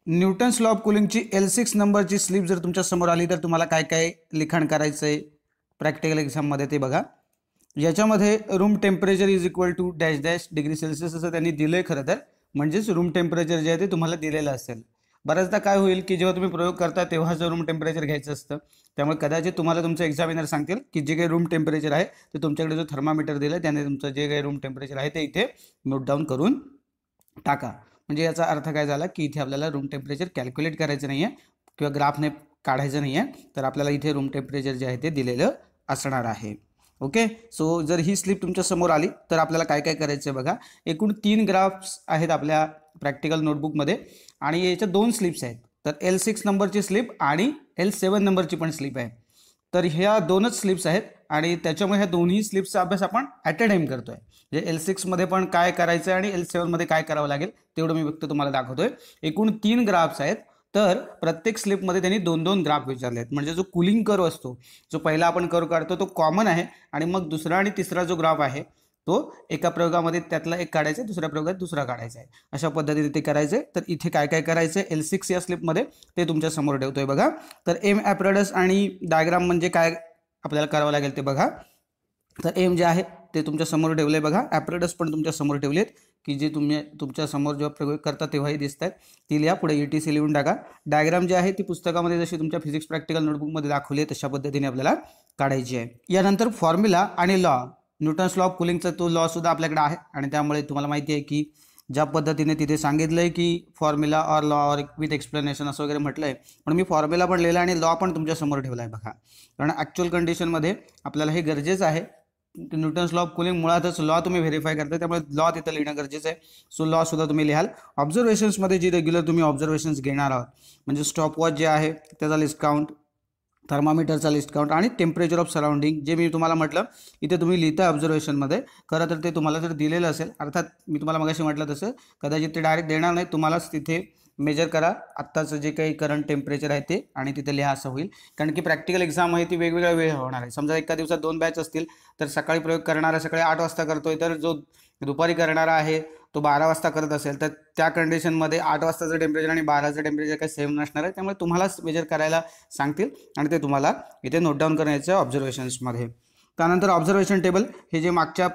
Newton's law of कूलिंगची L6 नंबरची slip जर तुमच्या समोर आली तर तुम्हाला काय काय लिखाण करायचं आहे प्रॅक्टिकल एक्झाममध्ये ते बघा. याच्यामध्ये room temperature is equal to dash dash degree Celsius असं त्यांनी दिलं आहे खरं तर, म्हणजेच रूम टेम्परेचर जे आहे ते तुम्हाला दिलेलं असेल. बऱ्याचदा काय होईल की जेव्हा तुम्ही प्रयोग करता तेव्हा जर रूम टेम्परेचर घ्यायचं असतं, त्यामुळे कदाचित तुम्हाला तुमचं एक्झामिनर सांगतील की जे काही रूम टेम्परेचर आहे ते तुमच्याकडे जो थर्मामीटर दिला त्याने तुमचं जे काही रूम टेम्परेचर आहे ते इथे नोट डाऊन करून टाका. म्हणजे याचा अर्थ काय झाला की इथे आपल्याला रूम टेम्परेचर कॅल्क्युलेट करायचं नाही आहे किंवा ग्राफने काढायचं नाही आहे, तर आपल्याला इथे रूम टेम्परेचर जे आहे ते दिलेलं असणार आहे. ओके, सो जर ही स्लिप तुमच्या समोर आली तर आपल्याला काय काय करायचं आहे बघा. एकूण 3 ग्राफ्स आहेत आपल्या प्रॅक्टिकल नोटबुकमध्ये आणि याच्या 2 स्लिप्स आहेत. तर L6 नंबरची स्लिप आणि L7 नंबरची पण स्लिप आहे. तर ह्या 2च स्लिप्स आहेत आणि त्याच्यामुळे ह्या दोन्ही स्लिप्सचा अभ्यास आपण ॲट अ टाईम करतोय. म्हणजे L6 मध्ये पण काय करायचं आहे आणि L7 मध्ये काय करावं लागेल तेवढं मी फक्त तुम्हाला दाखवतोय. एकूण 3 ग्राफ्स आहेत, तर प्रत्येक स्लिपमध्ये त्यांनी 2-2 ग्राफ विचारले आहेत. म्हणजे जो कूलिंग कर्व असतो, जो पहिला आपण कर्व काढतो तो कॉमन आहे आणि मग दुसरा आणि तिसरा जो ग्राफ आहे तो एका प्रयोगामध्ये त्यातला एक काढायचा आहे, दुसऱ्या प्रयोगात दुसरा काढायचा आहे. अशा पद्धतीने ते करायचे. तर इथे काय काय करायचं आहे L6 या स्लिपमध्ये ते तुमच्या समोर ठेवतोय बघा. तर एम ॲपरेटस आणि डायग्राम म्हणजे काय आपल्याला करावं लागेल ते बघा. तर एम जे आहे ते तुमच्या समोर ठेवले बघा. ॲपरेटस पण तुमच्या समोर ठेवलेत की जे तुम्ही तुमच्या समोर जेव्हा प्रयोग करता तेव्हाही दिसत आहेत. ती लिहा, पुढे ETC लिहून टाका. डायग्राम जे आहे ती पुस्तकामध्ये जशी तुमच्या फिजिक्स प्रॅक्टिकल नोटबुकमध्ये दाखवली आहे तशा पद्धतीने आपल्याला काढायची आहे. यानंतर फॉर्म्युला आणि लॉ, न्यूटन्स लॉ ऑफ कूलिंगचा तो लॉ सुद्धा आपल्याकडे आहे आणि त्यामुळे तुम्हाला माहिती आहे की ज्या पद्धतीने तिथे सांगितलं आहे की formula or law or with explanation असं वगैरे म्हटलं आहे, पण मी फॉर्म्युला पण लिहिला आणि लॉ पण तुमच्या समोर ठेवला आहे बघा. कारण ॲक्च्युअल कंडिशनमध्ये आपल्याला हे गरजेचं आहे. न्यूटन्स लॉ ऑफ कूलिंग मुळातच लॉ तुम्ही व्हेरीफाय करता, त्यामुळे लॉ तिथं लिहिणं गरजेचं आहे. सो लॉ सुद्धा तुम्ही लिहाल. ऑब्झर्वेशन्समध्ये जी रेग्युलर तुम्ही ऑब्झर्वेशन्स घेणार आहात म्हणजे स्टॉपवॉच जे आहे त्याचा लिस्ट काउंट, थर्मामीटरचा लिस्ट काउंट आणि टेम्परेचर ऑफ सराउंडिंग जे मी तुम्हाला म्हटलं इथे तुम्ही लिहिता ऑब्झर्वेशनमध्ये. खरं तर ते तुम्हाला जर दिलेलं असेल, अर्थात मी तुम्हाला मगाशी म्हटलं तसं कदाचित ते डायरेक्ट देणार नाही, तुम्हालाच तिथे मेजर करा आत्ताचं जे काही करंट टेम्परेचर आहे ते आणि तिथे लिहा असं होईल. कारण की प्रॅक्टिकल एक्झाम आहे ती वेगवेगळ्या वेळ होणार आहे. समजा एका दिवसात 2 बॅच असतील तर सकाळी प्रयोग करणारा सकाळी 8 वाजता करतोय, तर जो दुपारी करणारा आहे तो 12 वाजता करत असेल तर त्या कंडिशनमध्ये 8 वाजताचं टेम्परेचर आणि 12चं टेम्परेचर काही सेम नसणार आहे. त्यामुळे तुम्हालाच मेजर करायला सांगतील आणि ते तुम्हाला इथे नोट डाऊन करायचं आहे ऑब्झर्वेशन्समध्ये. त्यानंतर ऑब्झर्वेशन टेबल हे जे मागच्या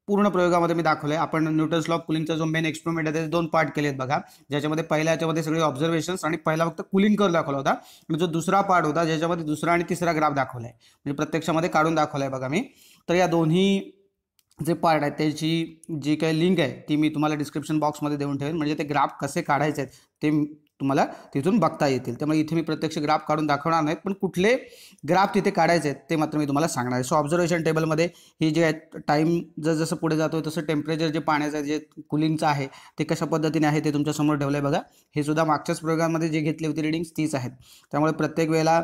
पूर्ण प्रयोगामध्ये मी दाखवलं आहे. आपण न्यूटन्स लॉ ऑफ कूलिंगचा जो मेन एक्सपेरिमेंट आहे त्याचे 2 पार्ट केले आहेत बघा. ज्याच्यामध्ये पहिल्या याच्यामध्ये सगळे ऑब्झर्वेशन्स आणि पहिला फक्त कूलिंग कर्व दाखवला होता आणि जो दुसरा पार्ट होता ज्याच्यामध्ये दुसरा आणि तिसरा ग्राफ दाखवला आहे, म्हणजे प्रत्यक्षामध्ये काढून दाखवला आहे बघा मी. तर या दोन्ही जे पार्ट आहेत त्याची जी काही लिंक आहे ती मी तुम्हाला डिस्क्रिप्शन बॉक्समध्ये देऊन ठेवेन, म्हणजे ते ग्राफ कसे काढायचे आहेत ते तुम्हाला तिथून बघता येतील. त्यामुळे इथे मी प्रत्यक्ष ग्राफ काढून दाखवणार नाहीत, पण कुठले ग्राफ तिथे काढायचे आहेत ते मात्र मी तुम्हाला सांगणार आहे. सो ऑब्झर्वेशन टेबलमध्ये ही जे आहे टाईम जसं पुढे जातो तसं टेम्परेचर जे पाण्याचं जे कूलिंगचं आहे ते कशा पद्धतीने आहे ते तुमच्यासमोर ठेवलं आहे बघा. हे सुद्धा मागच्याच प्रयोगांमध्ये जे घेतली होती रिडिंग्स तीच आहेत, त्यामुळे प्रत्येक वेळेला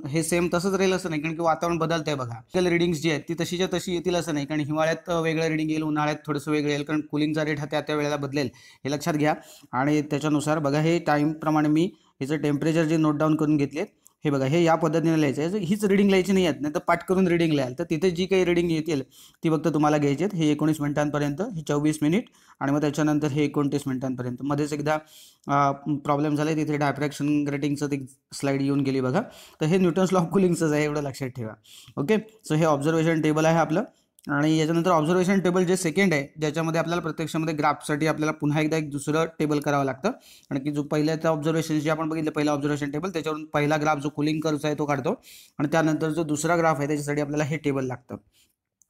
हे सेम तसंच राहील असं नाही, कारण की वातावरण बदलतं आहे बघा. रिडिंग्स जी आहेत ती तशीच्या तशी येतील असं नाही, कारण हिवाळ्यात वेगळं रिडिंग येईल, उन्हाळ्यात थोडंसं वेगळं येईल, कारण कूलिंगचा रेट हा त्या वेळेला बदलेल हे लक्षात घ्या. आणि त्याच्यानुसार बघा हे टाईमप्रमाणे मी ह्याचं टेम्परेचर जे नोट डाऊन करून घेतले हे बघा. हे या पद्धतीने लिहायचं आहे. हीच रिडिंग लिहायची नाही आहेत, नाही तर पाठ करून रिडिंग लिहाल तर तिथे जी काही रिडिंग येतील ती फक्त तुम्हाला घ्यायची आहेत. हे 19 मिनिटांपर्यंत, हे 24 मिनिट आणि मग त्याच्यानंतर हे 29 मिनिटांपर्यंत. मध्येच एकदा प्रॉब्लेम झाला तिथे डायफ्रॅक्शन ग्रेटिंगचं ती स्लाईड येऊन गेली बघा. तर हे न्यूटन्स लॉ ऑफ कूलिंगचंच आहे, एवढं लक्षात ठेवा. ओके, सो हे ऑब्झर्वेशन टेबल आहे आपलं. आणि याच्यानंतर ऑब्झर्वेशन टेबल जे सेकंड आहे ज्याच्यामध्ये आपल्याला प्रत्यक्षामध्ये ग्राफसाठी आपल्याला पुन्हा एकदा एक दुसरं टेबल करावं लागतं. कारण की जो पहिल्याचा ऑब्झर्वेशन जे आपण बघितलं पहिला ऑब्झर्वेशन टेबल त्याच्यावरून पहिला ग्राफ जो कूलिंग कर्वचा आहे तो काढतो आणि त्यानंतर जो दुसरा ग्राफ आहे त्याच्यासाठी आपल्याला हे टेबल लागतं.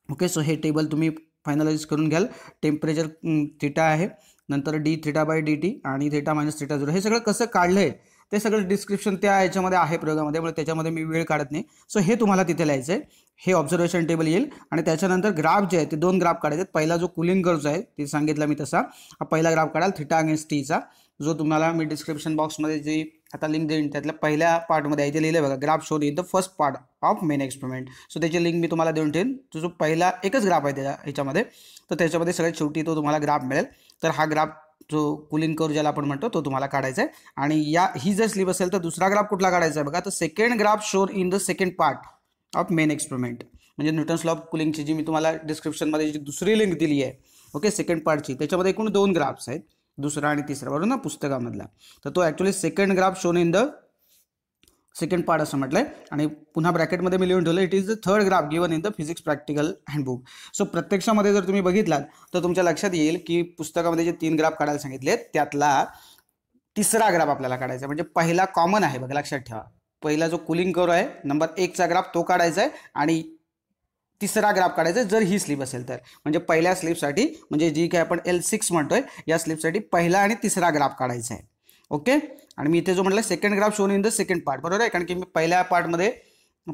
ओके, सो हे टेबल तुम्ही फायनलाइज करून घ्याल. टेम्परेचर थिटा आहे, नंतर d(θ/dt) आणि θ-θ0 हे सगळं कसं काढलं आहे ते सगळं डिस्क्रिप्शन त्या याच्यामध्ये आहे प्रयोगामध्ये, त्यामुळे त्याच्यामध्ये मी वेळ काढत नाही. सो हे तुम्हाला तिथे लिहायचं आहे. हे ऑब्झर्वेशन टेबल येईल आणि त्याच्यानंतर ग्राफ जे आहे ते 2 ग्राफ काढायचे. पहिला जो कूलिंग कर्वचा आहे ते सांगितला मी तसा हा पहिला ग्राफ काढाल थीटा अगेन्स्ट टीचा, जो तुम्हाला मी डिस्क्रिप्शन बॉक्समध्ये जी आता लिंक देईन त्यातल्या पहिल्या पार्टमध्ये आहे ते लिहिलं बघा. Graph showed in the first part of main experiment. So त्याची लिंक मी तुम्हाला देऊन ठेवेन. जो पहिला एकच ग्राफ आहे त्याच्या ह्याच्यामध्ये, तर त्याच्यामध्ये सगळ्यात शेवटी तो तुम्हाला ग्राफ मिळेल. तर हा ग्राफ जो कूलिंग कर्व ज्याला आपण म्हणतो तो तुम्हाला काढायचा आहे. आणि ही जर स्लिप असेल तर दुसरा ग्राफ कुठला काढायचा आहे बघा. तर second graph showed in the second part of main experiment, म्हणजे न्यूटन्स लॉ ऑफ कूलिंगची जी मी तुम्हाला डिस्क्रिप्शनमध्ये जी दुसरी लिंक दिली आहे ओके सेकंड पार्टची, त्याच्यामध्ये एकूण 2 ग्राफ्स आहेत. दुसरा आणि तिसरा, बरोबर ना, पुस्तकामधला. तर तो actually second graph shown in the second part असं म्हटलंय. आणि पुन्हा ब्रॅकेटमध्ये मी लिहून ठेवलं, it is the third graph given in the physics practical handbook. So प्रत्यक्षामध्ये जर तुम्ही बघितलात तर तुमच्या लक्षात येईल की पुस्तकामध्ये जे 3 ग्राफ काढायला सांगितले त्यातला तिसरा ग्राफ आपल्याला काढायचा, म्हणजे पहिला कॉमन आहे बघा, लक्षात ठेवा. पहिला जो कुलिंग कर्व आहे नंबर 1चा ग्राफ तो काढायचा आहे आणि तिसरा ग्राफ काढायचा आहे जर ही स्लिप असेल तर. म्हणजे पहिल्या स्लिपसाठी, म्हणजे जी काय आपण L6 म्हणतोय, या स्लिपसाठी पहिला आणि तिसरा ग्राफ काढायचा आहे. ओके. आणि मी इथे जो म्हटलं second graph shown in the second part, बरोबर आहे, कारण की मी पहिल्या पार्टमध्ये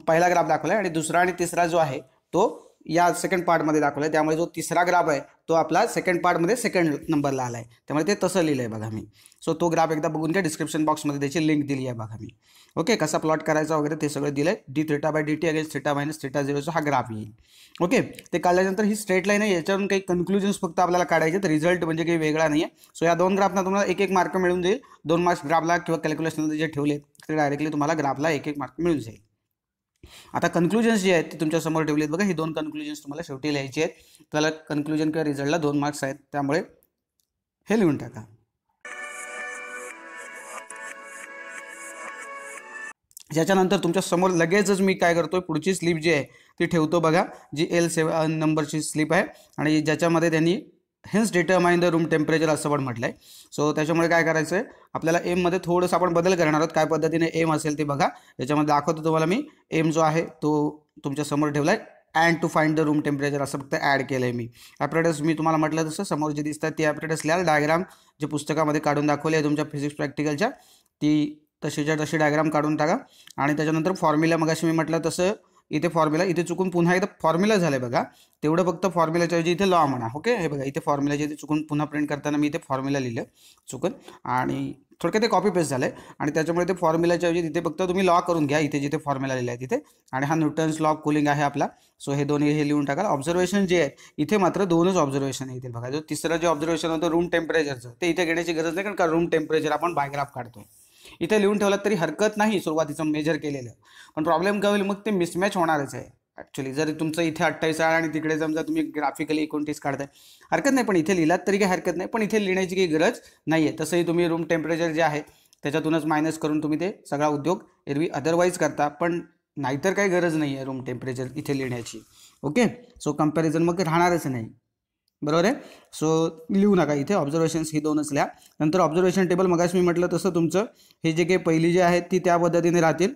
पहिला ग्राफ दाखवला आहे आणि दुसरा आणि तिसरा जो आहे तो या सेकंड पार्टमध्ये दाखवला आहे. त्यामुळे जो तिसरा ग्राफ आहे तो आपला सेकंड पार्टमध्ये सेकंड नंबरला आला आहे, त्यामुळे ते तसं लिहिलं आहे बघा मी. सो तो ग्राफ एकदा बघून घ्या, डिस्क्रिप्शन बॉक्समध्ये त्याची लिंक दिली आहे बघा मी. ओके. कसा प्लॉट करायचा वगैरे ते सगळं दिलं आहे. d(θ/dt अगेन्स्ट θ - θ0) हा ग्राफ येईल. ओके. ते काढल्यानंतर ही स्ट्रेट लाईन आहे, याच्यावरून काही कन्क्लुजन्स फक्त आपल्याला काढायचे, तर रिझल्ट म्हणजे काही वेगळा नाही आहे. सो या 2 ग्राफना तुम्हाला 1-1 मार्क मिळून जाईल. 2 मार्क्स ग्राफला किंवा कॅल्क्युलेशनला जे ठेवले ते डायरेक्टली तुम्हाला ग्राफला 1-1 मार्क मिळून जाईल. आता कन्क्लुजन्स जे आहेत ते तुमच्या समोर ठेवले आहेत बघा. ही 2 कन्क्लुजन्स तुम्हाला शेवटी लिहायची आहेत. त्याला कन्क्लुजन किंवा रिझल्टला 2 मार्क्स आहेत, त्यामुळे हे लिहून टाका. याच्यानंतर तुमच्या समोर लगेचच मी काय करतोय, पुढची स्लिप जी आहे ती ठेवतो बघा, जी L7 नंबरची स्लिप आहे आणि ज्याच्यामध्ये त्यांनी hence determine the room temperature असं पण म्हटलंय. सो त्याच्यामुळे काय करायचं आहे, आपल्याला एममध्ये थोडंसं आपण बदल करणार आहोत. काय पद्धतीने एम असेल ते बघा, याच्यामध्ये दाखवतो तुम्हाला मी. एम जो आहे तो तुमच्या समोर ठेवला आहे. And to find the room temperature असं फक्त ॲड केलं आहे मी. ॲपरेटस मी तुम्हाला म्हटलं तसं समोर जे दिसतात ती ॲपरेटस लिहाल. डायग्राम जे पुस्तकामध्ये काढून दाखवले आहे तुमच्या फिजिक्स प्रॅक्टिकलच्या, ती तशीच्या तशी डायग्राम काढून टाका. आणि त्याच्यानंतर फॉर्म्युला मगाशी मी म्हटलं तसं इथे फॉर्म्युला, इथे चुकून पुन्हा एकदा फॉर्म्युला झालं बघा, तेवढं फक्त फॉर्म्युलाच्या ऐवजी इथे लॉ म्हणा. ओके. हे बघा, इथे फॉर्म्युलाच्या इथे चुकून पुन्हा प्रिंट करताना मी इथे फॉर्म्युला लिहिलं चुकून, आणि थोडक्यात ते कॉपी पेस्ट झालं आहे. आणि त्याच्यामुळे ते फॉर्म्युलाच्या ऐवजी तिथे फक्त तुम्ही लॉ करून घ्या, इथे जिथे फॉर्म्युला लिहिला आहे तिथे. आणि हा न्यूटन्स लॉ ऑफ कूलिंग आहे आपला. सो हे दोन्ही हे लिहून टाकाल. ऑब्झर्वेशन जे आहे इथे मात्र 2च ऑब्झर्वेशन येतील बघा. जो तिसरं जे ऑब्झर्वेशन होतं रूम टेम्परेचरचं, ते इथे घेण्याची गरज नाही, कारण का रूम टेम्परेचर आपण बायग्राफ काढतो. इथे लिहून ठेवलात तरी हरकत नाही सुरुवातीचं मेजर केलेलं, पण प्रॉब्लेम काय होईल, मग ते मिसमॅच होणारच आहे. ॲक्च्युली जर तुमचं इथे 28 आहे आणि तिकडे समजा तुम्ही ग्राफिकली 29 काढताय, हरकत नाही, पण इथे लिहिलात तरी काही हरकत नाही, पण इथे लिहिण्याची काही गरज नाही आहे. तसंही तुम्ही रूम टेम्परेचर जे आहे त्याच्यातूनच मायनस करून तुम्ही ते सगळा उद्योग एरवी अदरवाईज करता, पण नाहीतर काही गरज नाही आहे रूम टेम्परेचर इथे लिहिण्याची. ओके. सो कंपॅरिझन मग राहणारच नाही, बरोबर आहे. सो लिहू नका इथे, ऑब्झर्वेशन्स ही 2च लिहा. नंतर ऑब्झर्वेशन टेबल मगाशी मी म्हटलं तसं तुमचं हे जे काही पहिली जे आहेत ती त्या पद्धतीने राहतील,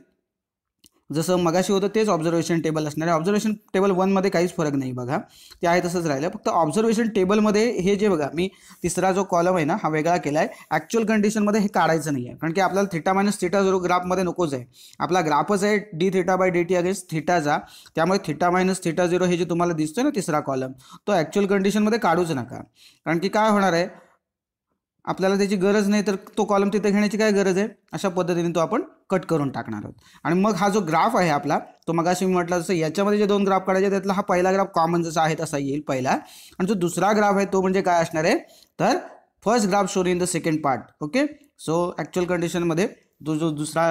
जसं मगाशी होतं तेच ऑब्झर्वेशन टेबल असणार आहे. ऑब्झर्वेशन टेबल 1मध्ये काहीच फरक नाही बघा, ते आहे तसंच राहिलं. फक्त ऑब्झर्वेशन टेबलमध्ये हे जे बघा मी तिसरा जो कॉलम आहे ना हा वेगळा केला आहे. ॲक्च्युअल कंडिशनमध्ये हे काढायचं नाही आहे, कारण की आपल्याला θ - θ0 ग्राफमध्ये नकोच आहे. आपला ग्राफच आहे dθ/dt अगेन्स्ट θचा, त्यामुळे θ - θ0 हे जे तुम्हाला दिसतोय ना तिसरा कॉलम, तो ॲक्च्युअल कंडिशनमध्ये काढूच नका. कारण की काय होणार आहे, आपल्याला त्याची गरज नाही, तर तो कॉलम तिथे घेण्याची काय गरज आहे. अशा पद्धतीने तो आपण कट करून टाकणार आहोत. आणि मग हा जो ग्राफ आहे आपला, तो मगाशी मी म्हटलं जसं याच्यामध्ये जे 2 ग्राफ काढायचे त्यातला हा पहिला ग्राफ कॉमन जसा आहे तसा येईल पहिला. आणि जो दुसरा ग्राफ आहे तो म्हणजे काय असणार आहे, तर first graph shown in the second part. Okay. So actual कंडिशनमध्ये जो दुसरा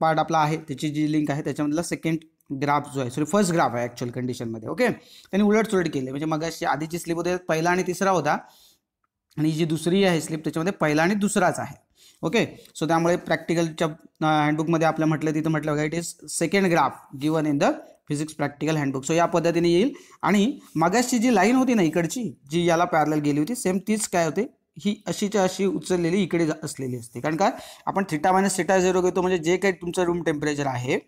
पार्ट आपला आहे त्याची जी लिंक आहे त्याच्यामधला सेकंड ग्राफ जो आहे, सॉरी फर्स्ट ग्राफ आहे ॲक्च्युअल कंडिशनमध्ये. ओके. त्यांनी उलटसुलट केले, म्हणजे मगाशी आधीची स्लिप होते पहिला आणि तिसरा होता, आणि जी दुसरी आहे स्लिप त्याच्यामध्ये पहिला आणि दुसराच आहे. ओके. सो त्यामुळे प्रॅक्टिकलच्या हँडबुकमध्ये आपलं म्हटलं तिथं म्हटलं बघा, it is second graph given in the physics practical handbook. So या पद्धतीने येईल. आणि मगाशी जी लाईन होती ना इकडची, जी याला पॅरलल गेली होती, सेम तीच काय होते, ही अशीच्या अशी उचललेली इकडे असलेली असते. कारण काय आपण θ - θ0 घेतो, म्हणजे जे काही तुमचं रूम टेम्परेचर आहे,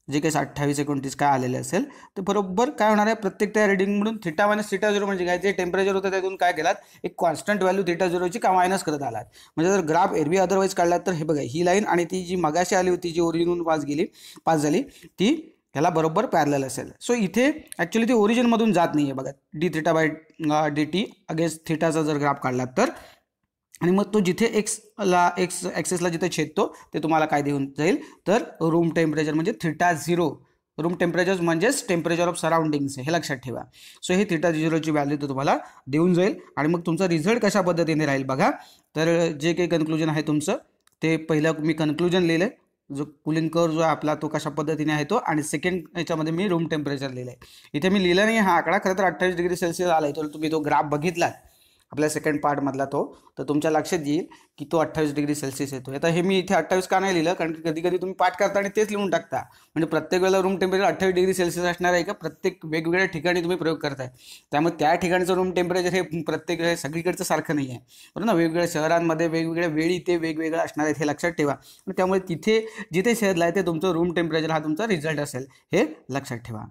जे काही 28-29 काय आलेले असेल, तर बरोबर काय होणार आहे, प्रत्येक त्या रिडिंगमधून θ - θ0 म्हणजे काय, जे टेम्परेचर होतं त्यातून काय केलात, एक कॉन्स्टंट व्हॅल्यू θ0ची का मायनस करत आलात. म्हणजे जर ग्राफ एरवी अदरवाईज काढलात तर हे बघा, ही लाईन आणि ती जी मगाशी आली होती जी ओरिजिनहून पास झाली ती त्याला बरोबर पॅरलल असेल. सो इथे ॲक्च्युली ती ओरिजिनमधून जात नाही आहे बघा, dθ/dt अगेन्स्ट θचा जर ग्राफ काढलात तर. आणि मग तो जिथे एक्स ॲक्सेसला जिथे छेदतो ते तुम्हाला काय देऊन जाईल, तर रूम टेम्परेचर म्हणजे θ0. रूम टेम्परेचर म्हणजेच टेम्परेचर ऑफ सराउंडिंग्स हे लक्षात ठेवा. सो हे θ0ची व्हॅल्यू तो तुम्हाला देऊन जाईल. आणि मग तुमचा रिझल्ट कशा पद्धतीने राहील बघा, तर जे काही कन्क्लुजन आहे तुमचं ते पहिलं मी कन्क्लुजन लिहिलं आहे, जो कुलिंग कर्व जो आहे आपला तो कशा पद्धतीने आहे तो, आणि सेकंड याच्यामध्ये मी रूम टेम्परेचर लिहिलं आहे. इथे मी लिहिलं नाही हा आकडा, खरं तर 28 डिग्री सेल्सिअस आला आहे, तर तुम्ही तो ग्राफ बघितलात आपल्या सेकंड पार्टमधला तो, तर तुमच्या लक्षात येईल की तो 28 डिग्री सेल्सिअस येतो. आता हे मी इथे 28 का नाही लिहिलं, कारण की कधी कधी तुम्ही पाठ करता आणि तेच लिहून टाकता, म्हणजे प्रत्येक वेळेला रूम टेम्परेचर 28 डिग्री सेल्सिअस असणार आहे का, प्रत्येक वेगवेगळ्या ठिकाणी तुम्ही प्रयोग करताय, त्यामुळे त्या ठिकाणचं रूम टेम्परेचर हे प्रत्येक सगळीकडचं सारखं नाही आहे, बरोबर ना. वेगवेगळ्या शहरांमध्ये वेगवेगळ्या वेळी ते वेगवेगळं असणार आहेत हे लक्षात ठेवा. त्यामुळे तिथे जिथे शहर आहे ते तुमचं रूम टेम्परेचर हा तुमचा रिझल्ट असेल हे लक्षात ठेवा.